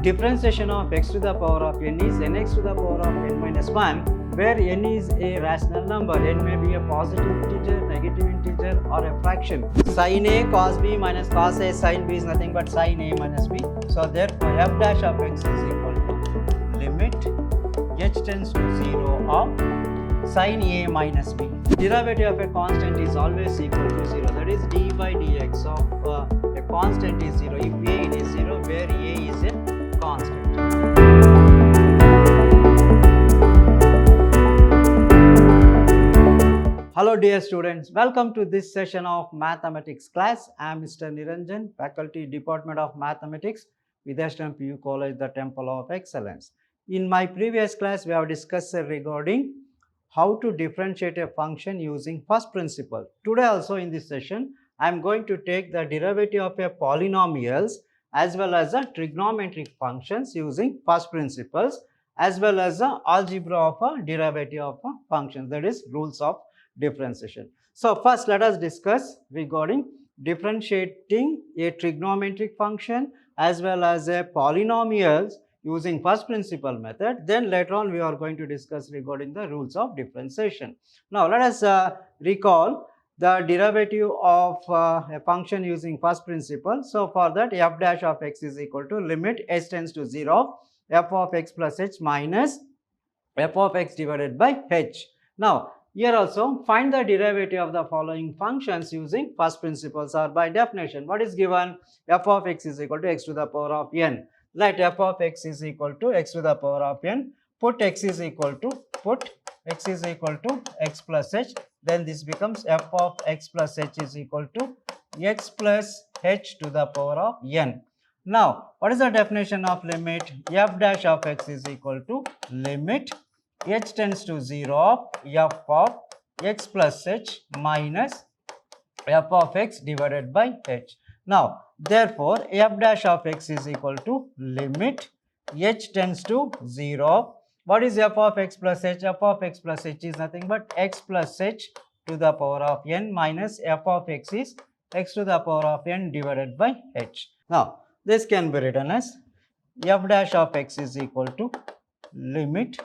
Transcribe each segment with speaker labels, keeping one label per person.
Speaker 1: differentiation of x to the power of n is nx to the power of n minus 1, where n is a rational number. N may be a positive integer, negative integer, or a fraction. Sin a cos b minus cos a sin b is nothing but sin a minus b. So therefore f dash of x is equal to limit h tends to 0 of sin a minus b. Derivative of a constant is always equal to 0. That is d by dx of a constant is 0 if a is 0, where a is a constant. Hello dear students, welcome to this session of mathematics class. I am Mr. Niranjan, faculty department of mathematics, Vidhyaashram PU College, the Temple of Excellence. In my previous class, we have discussed regarding how to differentiate a function using first principle. Today also in this session, I am going to take the derivative of a polynomials as well as the trigonometric functions using first principles, as well as the algebra of a derivative of a function, that is rules of differentiation. So first let us discuss regarding differentiating a trigonometric function as well as a polynomials using first principle method. Then later on we are going to discuss regarding the rules of differentiation. Now let us recall the derivative of a function using first principle. So for that, f dash of x is equal to limit h tends to 0 f of x plus h minus f of x divided by h. Now here also find the derivative of the following functions using first principles or by definition. What is given? F of x is equal to x to the power of n. Let f of x is equal to x to the power of n. Put x is equal to x plus h. Then this becomes f of x plus h is equal to x plus h to the power of n. Now what is the definition of limit? F dash of x is equal to limit h tends to 0 of f of x plus h minus f of x divided by h. Now therefore f dash of x is equal to limit h tends to 0. What is f of x plus h? F of x plus h is nothing but x plus h to the power of n minus f of x is x to the power of n divided by h. Now this can be written as f dash of x is equal to limit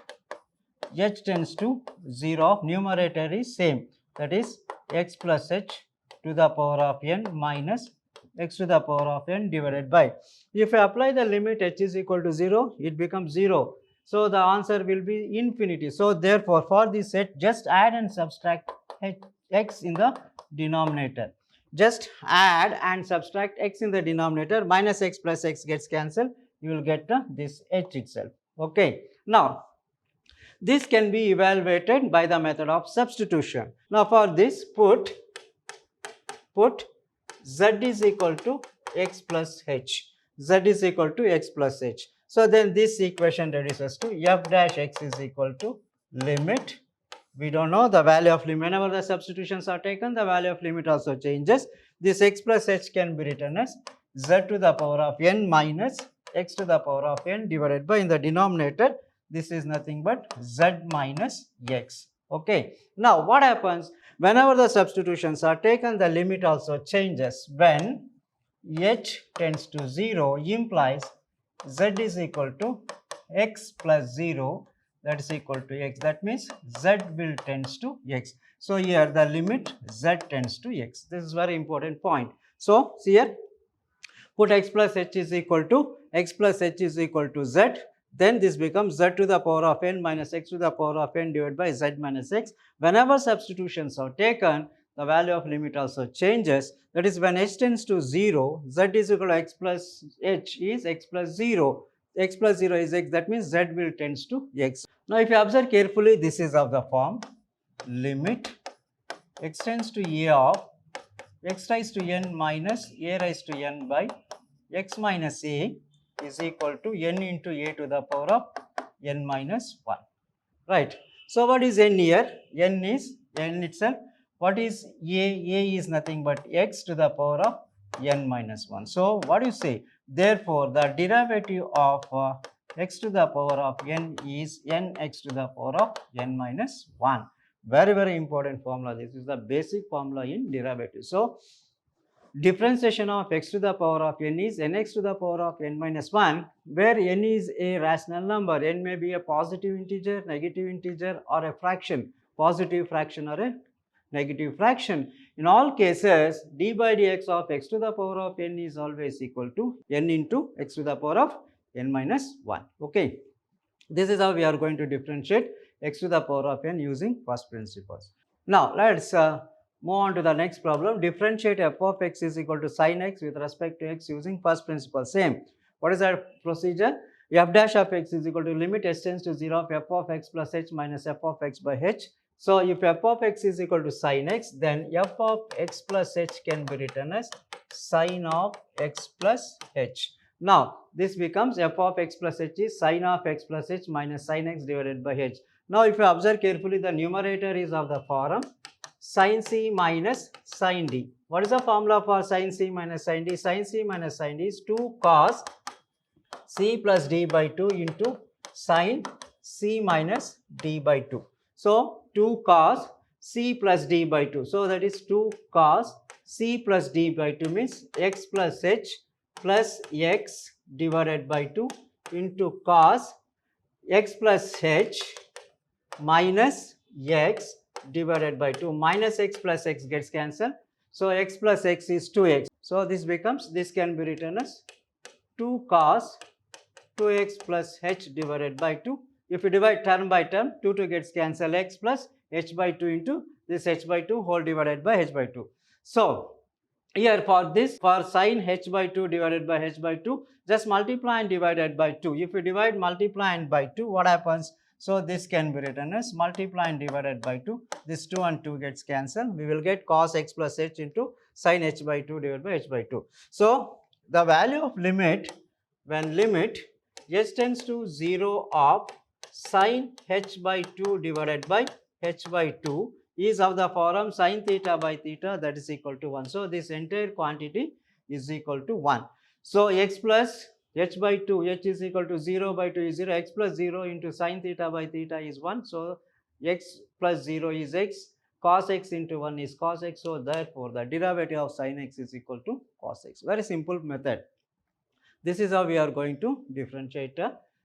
Speaker 1: h tends to 0 of numerator is same, that is x plus h to the power of n minus x to the power of n divided by. If I apply the limit h is equal to 0, it becomes 0. So the answer will be infinity. So therefore for this set, just add and subtract x in the denominator. Just add and subtract x in the denominator, minus x plus x gets cancelled, you will get this h itself. Okay. Now this can be evaluated by the method of substitution. Now for this, put z is equal to x plus h. Z is equal to x plus h. So then this equation reduces to f dash x is equal to limit. We don't know the value of limit. Whenever the substitutions are taken, the value of limit also changes. This x plus h can be written as z to the power of n minus x to the power of n divided by, in the denominator, this is nothing but z minus x. Okay. Now what happens? Whenever the substitutions are taken, the limit also changes. When h tends to 0 implies z is equal to x plus 0, that is equal to x. That means z will tends to x. So here the limit z tends to x. This is very important point. So see here, put x plus h is equal to z. Then this becomes z to the power of n minus x to the power of n divided by z minus x. Whenever substitutions are taken, the value of limit also changes. That is, when h tends to 0, z is equal to x plus h is x plus 0. X plus 0 is x, that means z will tends to x. Now if you observe carefully, this is of the form limit x tends to a of x raised to n minus a raised to n by x minus a is equal to n into a to the power of n minus 1. Right. So what is n here? N is n itself. What is a? A is nothing but x to the power of n minus 1. So what do you say? Therefore the derivative of x to the power of n is nx to the power of n minus 1. Very important formula. This is the basic formula in derivative. So differentiation of x to the power of n is nx to the power of n minus 1, where n is a rational number. N may be a positive integer, negative integer, or a fraction, positive fraction or a negative fraction. In all cases, d by dx of x to the power of n is always equal to n into x to the power of n minus 1. Okay. This is how we are going to differentiate x to the power of n using first principles. Now, let's move on to the next problem. Differentiate f of x is equal to sin x with respect to x using first principle. Same. What is our procedure? F dash of x is equal to limit s tends to 0 of f of x plus h minus f of x by h. So, if f of x is equal to sin x, then f of x plus h can be written as sin of x plus h. Now, this becomes f of x plus h is sin of x plus h minus sin x divided by h. Now, if you observe carefully, the numerator is of the form sin c minus sin d. What is the formula for sin c minus sin d? Sin c minus sin d is 2 cos c plus d by 2 into sin c minus d by 2. So, 2 cos c plus d by 2. So, that is 2 cos c plus d by 2 means x plus h plus x divided by 2 into cos x plus h minus x divided by 2. Minus x plus x gets cancelled. So, x plus x is 2x. So, this can be written as 2 cos 2x plus h divided by 2. If you divide term by term, 2 gets cancelled, x plus h by 2 into this h by 2 whole divided by h by 2. So, here for sin h by 2 divided by h by 2, just multiply and divided by 2. If you divide, multiply and by 2, what happens? So, this can be written as multiply and divided by 2. This 2 and 2 gets cancelled. We will get cos x plus h into sin h by 2 divided by h by 2. So, the value of limit, when limit h tends to 0 of sin h by 2 divided by h by 2 is of the form sin theta by theta, that is equal to 1. So, this entire quantity is equal to 1. So, x plus h by 2, h is equal to 0 by 2 is 0, x plus 0 into sin theta by theta is 1. So, x plus 0 is x, cos x into 1 is cos x. So, therefore, the derivative of sin x is equal to cos x. Very simple method. This is how we are going to differentiate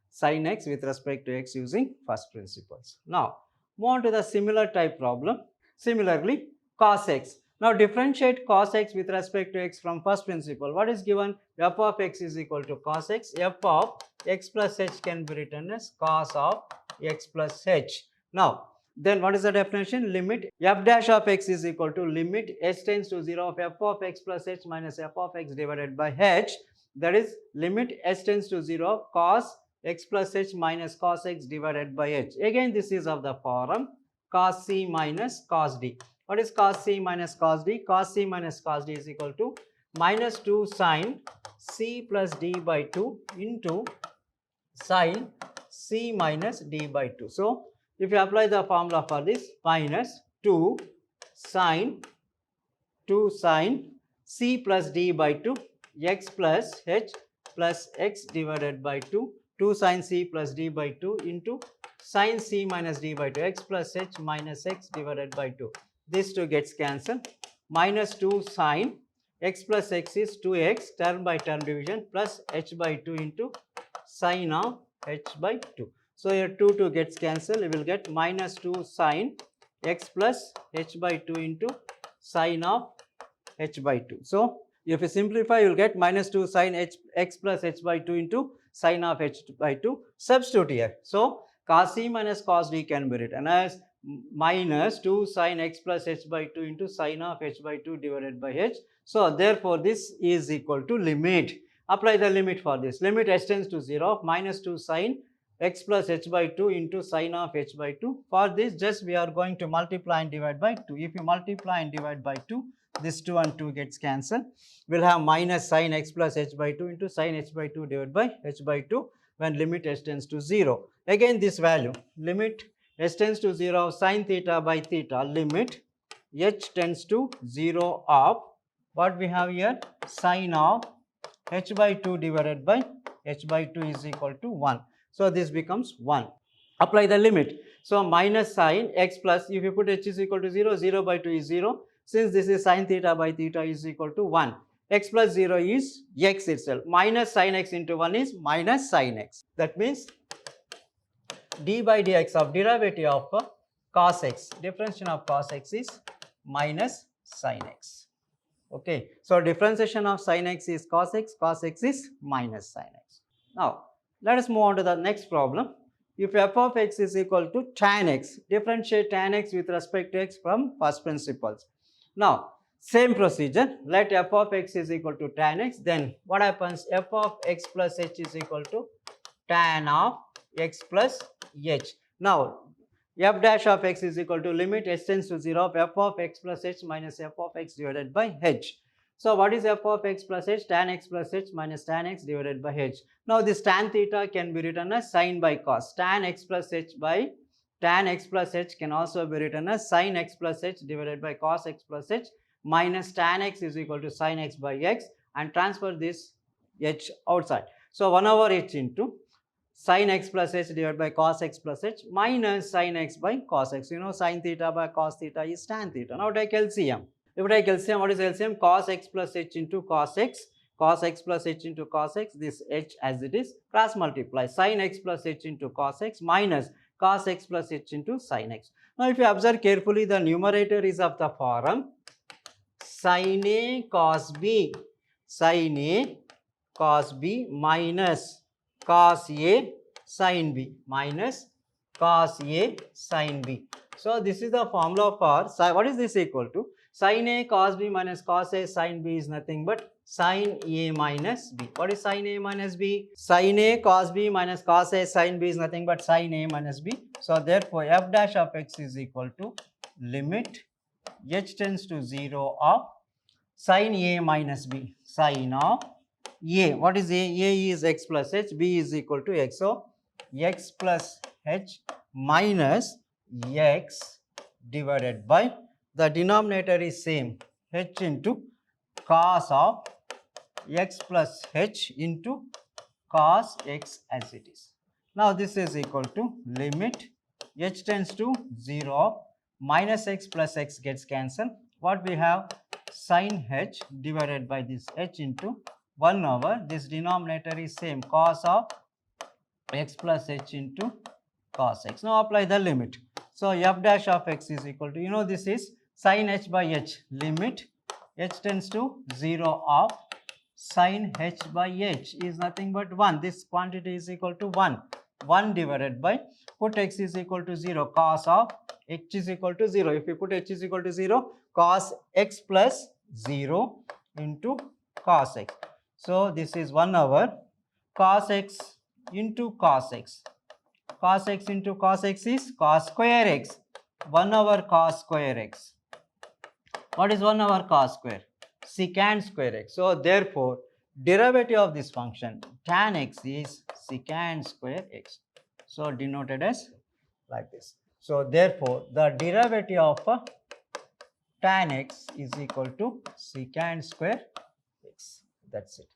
Speaker 1: sin x with respect to x using first principles. Now, move on to the similar type problem. Similarly, cos x. Now, differentiate cos x with respect to x from first principle. What is given? F of x is equal to cos x. F of x plus h can be written as cos of x plus h. Now, then what is the definition? Limit f dash of x is equal to limit h tends to 0 of f of x plus h minus f of x divided by h. That is limit h tends to 0 of cos x plus h minus cos x divided by h. Again, this is of the form cos c minus cos d. What is cos c minus cos d? Cos c minus cos d is equal to minus 2 sin c plus d by 2 into sin c minus d by 2. So, if you apply the formula for this, minus 2 sin c plus d by 2 x plus h plus x divided by 2, 2 sin c plus d by 2 into sin c minus d by 2, x plus h minus x divided by 2. This 2 gets cancelled. Minus 2 sin x plus x is 2x, term by term division, plus h by 2 into sin of h by 2. So, here 2 gets cancelled. We will get minus 2 sin x plus h by 2 into sin of h by 2. So, if you simplify, you will get minus 2 sin x plus h by 2 into sin of h by 2. Substitute here. So, cos c minus cos d can be written as minus 2 sin x plus h by 2 into sin of h by 2 divided by h. So, therefore, this is equal to limit. Apply the limit for this. Limit h tends to 0 of minus 2 sin x plus h by 2 into sin of h by 2. For this, just we are going to multiply and divide by 2. If you multiply and divide by 2, this 2 and 2 gets cancelled. We will have minus sin x plus h by 2 into sin h by 2 divided by h by 2 when limit h tends to 0. Again, this value, limit h tends to 0 of sin theta by theta, limit h tends to 0 of what we have here, sin of h by 2 divided by h by 2 is equal to 1. So, this becomes 1. Apply the limit. So, minus sin x plus, if you put h is equal to 0, 0 by 2 is 0. Since this is sin theta by theta is equal to 1. X plus 0 is x itself. Minus sin x into 1 is minus sin x. That means d by dx of derivative of cos x, differentiation of cos x is minus sin x. Okay, so differentiation of sin x is cos x is minus sin x. Now, let us move on to the next problem. If f of x is equal to tan x, differentiate tan x with respect to x from first principles. Now, same procedure, let f of x is equal to tan x, then what happens? F of x plus h is equal to tan of x plus h. Now, f dash of x is equal to limit h tends to 0 of f of x plus h minus f of x divided by h. So, what is f of x plus h? Tan x plus h minus tan x divided by h. Now, this tan theta can be written as sin by cos. Tan x plus h by tan x plus h can also be written as sin x plus h divided by cos x plus h minus tan x is equal to sin x by x, and transfer this h outside. So, 1 over h into sin x plus h divided by cos x plus h minus sin x by cos x. You know, sin theta by cos theta is tan theta. Now, take LCM. If I take LCM, what is LCM? Cos x plus h into cos x plus h into cos x, this h as it is, cross multiply sin x plus h into cos x minus cos x plus h into sin x. Now, if you observe carefully, the numerator is of the form sin a cos b, sin a cos b minus cos a sin b minus cos a sin b. So, this is the formula for, what is this equal to? Sin a cos b minus cos a sin b is nothing but sin a minus b. What is sin a minus b? Sin a cos b minus cos a sin b is nothing but sin a minus b. So, therefore, f dash of x is equal to limit h tends to 0 of sin a minus b, sin of a. What is a? A is x plus h, b is equal to x. So, x plus h minus x divided by, the denominator is same, h into cos of x plus h into cos x as it is. Now, this is equal to limit h tends to 0 of minus x plus x gets cancelled. What we have? Sin h divided by this h into 1 over, this denominator is same, cos of x plus h into cos x. Now, apply the limit. So, f dash of x is equal to, you know, this is sin h by h, limit h tends to 0 of sin h by h is nothing but 1. This quantity is equal to 1. 1 divided by, put x is equal to 0, cos of h is equal to 0. If you put h is equal to 0, cos x plus 0 into cos x. So, this is 1 over cos x into cos x. Cos x into cos x is cos square x. 1 over cos square x. What is 1 over cos square? Secant square x. So, therefore, derivative of this function tan x is secant square x. So, denoted as like this. So, therefore, the derivative of tan x is equal to secant square x. That's it.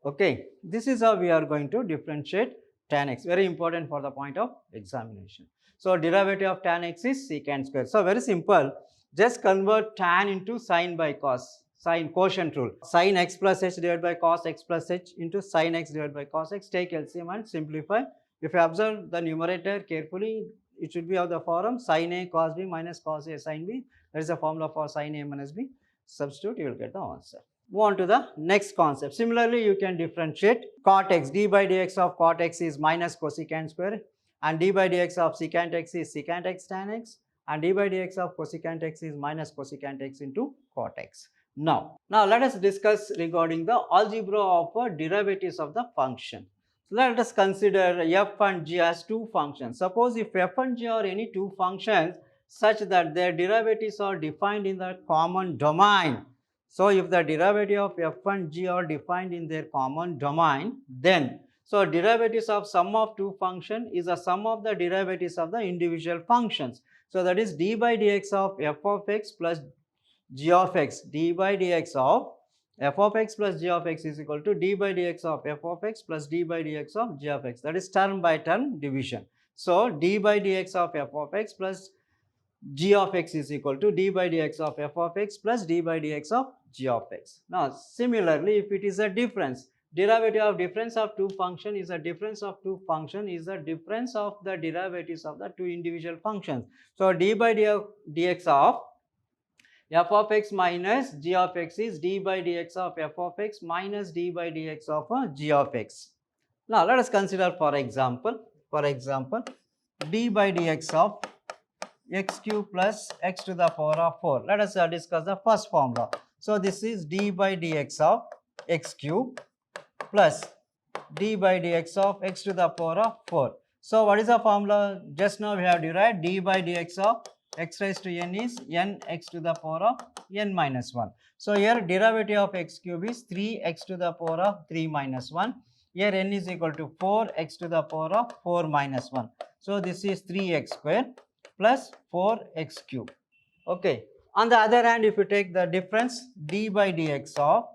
Speaker 1: Okay. This is how we are going to differentiate tan x. Very important for the point of examination. So, derivative of tan x is secant square. So, very simple. Just convert tan into sin by cos. Sin quotient rule. Sin x plus h divided by cos x plus h into sin x divided by cos x. Take LCM and simplify. If you observe the numerator carefully, it should be of the form sin a cos b minus cos a sin b. That is the formula for sin a minus b. Substitute, you will get the answer. Move on to the next concept. Similarly, you can differentiate cot x. D by dx of cot x is minus cosecant square, and d by dx of secant x is secant x tan x, and d by dx of cosecant x is minus cosecant x into cot x. Now let us discuss regarding the algebra of derivatives of the function. So, let us consider f and g as two functions. Suppose if f and g are any two functions such that their derivatives are defined in the common domain. So, if the derivative of f and g are defined in their common domain, then so derivatives of sum of two functions is the sum of the derivatives of the individual functions. So, that is d by dx of f of x plus g of x. D by dx of f of x plus g of x is equal to d by dx of f of x plus d by dx of g of x. That is term by term division. So, d by dx of f of x plus g of x is equal to d by dx of f of x plus d by dx of g of x. Now, similarly, if it is a difference, derivative of difference of two function is a difference of two function is the difference of the derivatives of the two individual functions. So, d by dx of f of x minus g of x is d by dx of f of x minus d by dx of g of x. Now, let us consider for example, d by dx of x cube plus x to the power of 4. Let us discuss the first formula. So, this is d by dx of x cube plus d by dx of x to the power of 4. So, what is the formula? Just now we have derived d by dx of x raised to n is n x to the power of n minus 1. So, here derivative of x cube is 3x to the power of 3 minus 1. Here n is equal to 4x to the power of 4 minus 1. So, this is 3x square plus 4x cube. Okay. On the other hand, if you take the difference d by dx of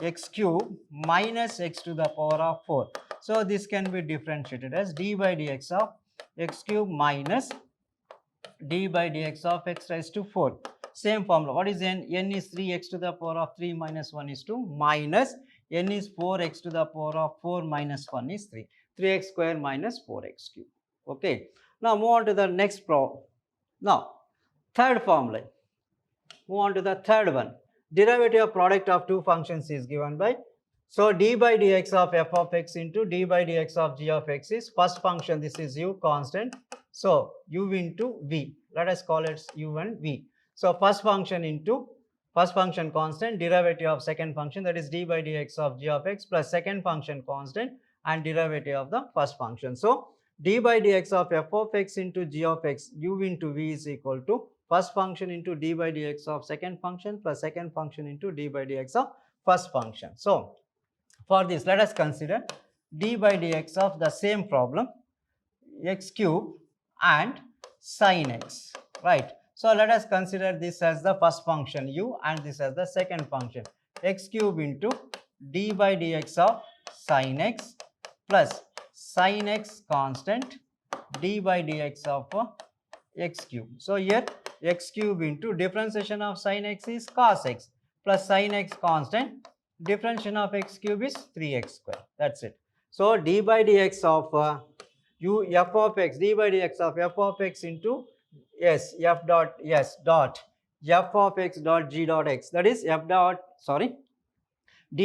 Speaker 1: x cube minus x to the power of 4. So, this can be differentiated as d by dx of x cube minus d by dx of x raised to 4. Same formula. What is n? N is 3x to the power of 3 minus 1 is 2 minus n is 4x to the power of 4 minus 1 is 3. 3x square minus 4x cube. Okay. Now, move on to the next problem. Now, third formula. Move on to the third one. Derivative of product of two functions is given by. So, d by dx of f of x into d by dx of g of x is first function. This is u constant. So, u into v. Let us call it u and v. So, first function constant, derivative of second function, that is d by dx of g of x plus second function constant and derivative of the first function. So, d by dx of f of x into g of x u into v is equal to first function into d by dx of second function plus second function into d by dx of first function. So, for this, let us consider d by dx of the same problem, x cube and sin x, right. So, let us consider this as the first function u and this as the second function, x cube into d by dx of sin x plus sin x constant d by dx of x cube. So, here x cube into differentiation of sin x is cos x plus sin x constant, differentiation of x cube is 3x square. That is it. So, d by dx of u f of x, d by dx of f of x into f dot f of x dot g dot x, that is d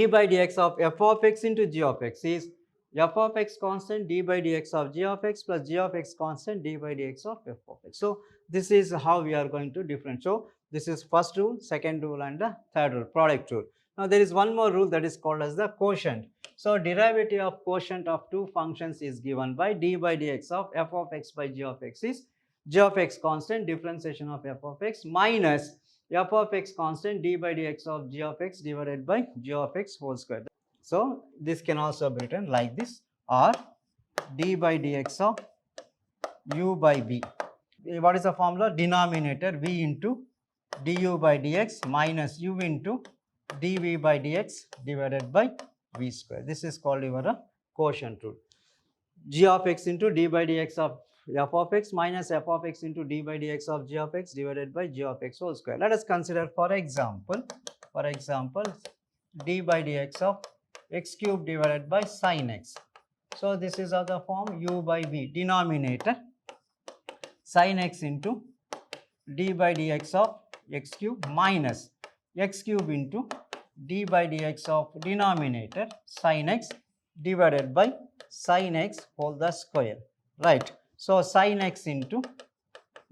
Speaker 1: by dx of f of x into g of x is f of x constant d by dx of g of x plus g of x constant d by dx of f of x. So, this is how we are going to differentiate. So, this is first rule, second rule and the third rule, product rule. Now, there is one more rule that is called as the quotient. So, derivative of quotient of two functions is given by d by dx of f of x by g of x is g of x constant differentiation of f of x minus f of x constant d by dx of g of x divided by g of x whole square. So, this can also be written like this, or d by dx of u by v. What is the formula? Denominator v into du by dx minus u into dv by dx divided by v square. This is called your quotient rule. G of x into d by dx of f of x minus f of x into d by dx of g of x divided by g of x whole square. Let us consider for example, d by dx of x cube divided by sin x. So, this is of the form u by v, denominator sin x into d by dx of x cube minus x cube into d by dx of denominator sin x divided by sin x whole the square, right. So, sin x into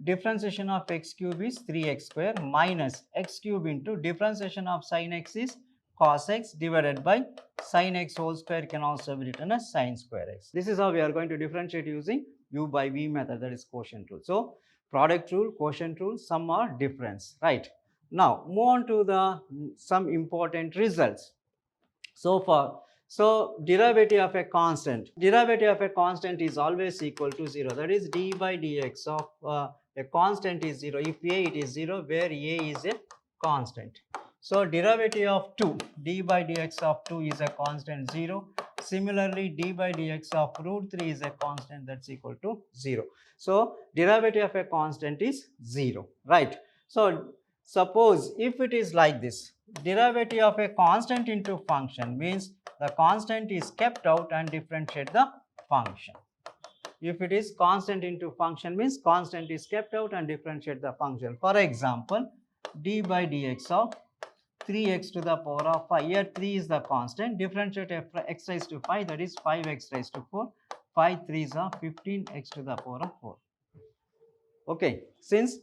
Speaker 1: differentiation of x cube is 3x square minus x cube into differentiation of sin x is cos x divided by sin x whole square can also be written as sin square x. This is how we are going to differentiate using u by v method, that is quotient rule. So, product rule, quotient rule, sum or difference, right. Now, move on to the some important results. So, derivative of a constant is always equal to 0, that is d by dx of a constant is 0 if a it is 0 where a is a constant. So derivative of 2, d by dx of 2 is a constant 0. Similarly, d by dx of root 3 is a constant that's equal to 0. So derivative of a constant is 0, right? So suppose if it is like this, derivative of a constant into function means the constant is kept out and differentiate the function. If it is constant into function means constant is kept out and differentiate the function. For example, d by dx of 3x to the power of 5. Here 3 is the constant. Differentiate x raised to 5, that is 5x raised to 4. 5 3s are 15x to the power of 4. Okay, since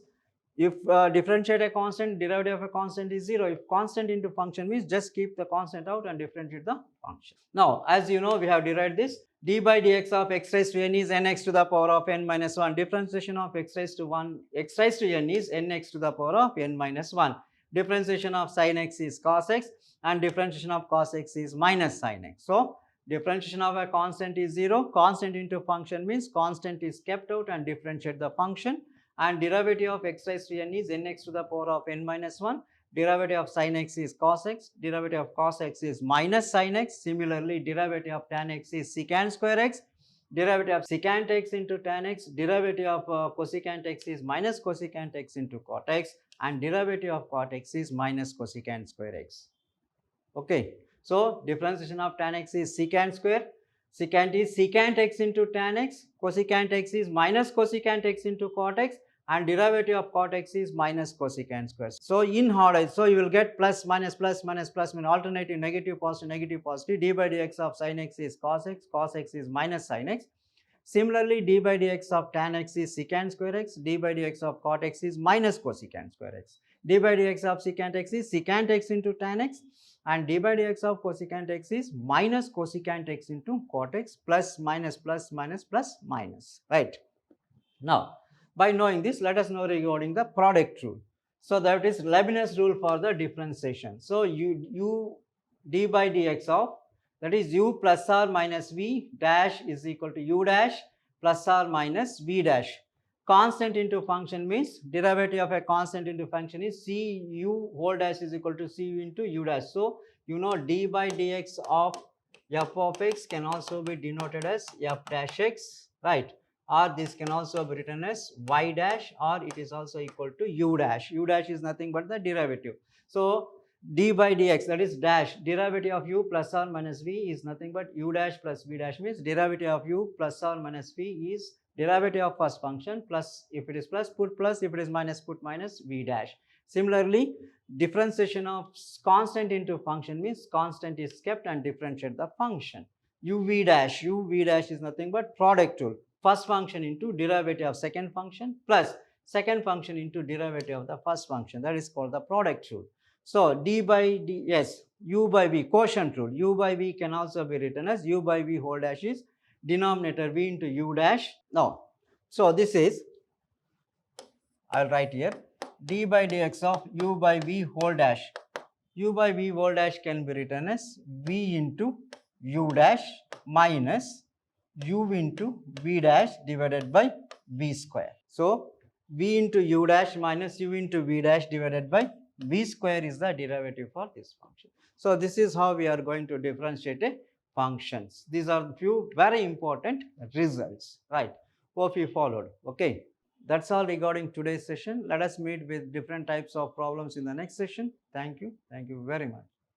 Speaker 1: if differentiate a constant, derivative of a constant is 0. If constant into function means just keep the constant out and differentiate the function. Now, as you know, we have derived this. D by dx of x raised to n is nx to the power of n minus 1. Differentiation of x raised to n is nx to the power of n minus 1. Differentiation of sin x is cos x and differentiation of cos x is minus sin x. So, differentiation of a constant is 0. Constant into function means constant is kept out and differentiate the function. And derivative of x raised to n is nx to the power of n minus 1. Derivative of sin x is cos x. Derivative of cos x is minus sin x. Similarly, derivative of tan x is secant square x. Derivative of secant x into tan x. Derivative of cosecant x is minus cosecant x into cot x. And derivative of cot x is minus cosecant square x. Okay. So, differentiation of tan x is secant square. Secant is secant x into tan x. Cosecant x is minus cosecant x into cot x. And derivative of cot x is minus cosecant square. So, in order, so you will get plus minus plus minus plus minus alternative negative positive negative positive. D by dx of sin x is cos x is minus sin x. Similarly, d by dx of tan x is secant square x, d by dx of cot x is minus cosecant square x. D by dx of secant x is secant x into tan x, and d by dx of cosecant x is minus cosecant x into cot x, plus minus plus minus plus minus, right? Now, by knowing this, let us know regarding the product rule. So that is Leibniz rule for the differentiation. So u d by dx of, that is u plus or minus v dash is equal to u dash plus or minus v dash. Constant into function means derivative of a constant into function is c u whole dash is equal to c u into u dash. So, you know, d by dx of f of x can also be denoted as f dash x, right? Or this can also be written as y dash, or it is also equal to u dash. U dash is nothing but the derivative. So, d by dx, that is dash, derivative of u plus or minus v is nothing but u dash plus v dash, means derivative of u plus or minus v is derivative of first function plus, if it is plus, put plus, if it is minus, put minus v dash. Similarly, differentiation of constant into function means constant is kept and differentiate the function. uv dash is nothing but product rule. First function into derivative of second function plus second function into derivative of the first function, that is called the product rule. So, d by d, yes, u by v, quotient rule, u by v can also be written as u by v whole dash is denominator v into u dash. Now, so this is, I will write here, d by dx of u by v whole dash. U by v whole dash can be written as v into u dash minus u into v dash divided by v square. So, v into u dash minus u into v dash divided by v square is the derivative for this function. So, this is how we are going to differentiate functions. These are few very important results, right? Hope you followed. Okay, that's all regarding today's session. Let us meet with different types of problems in the next session. Thank you very much.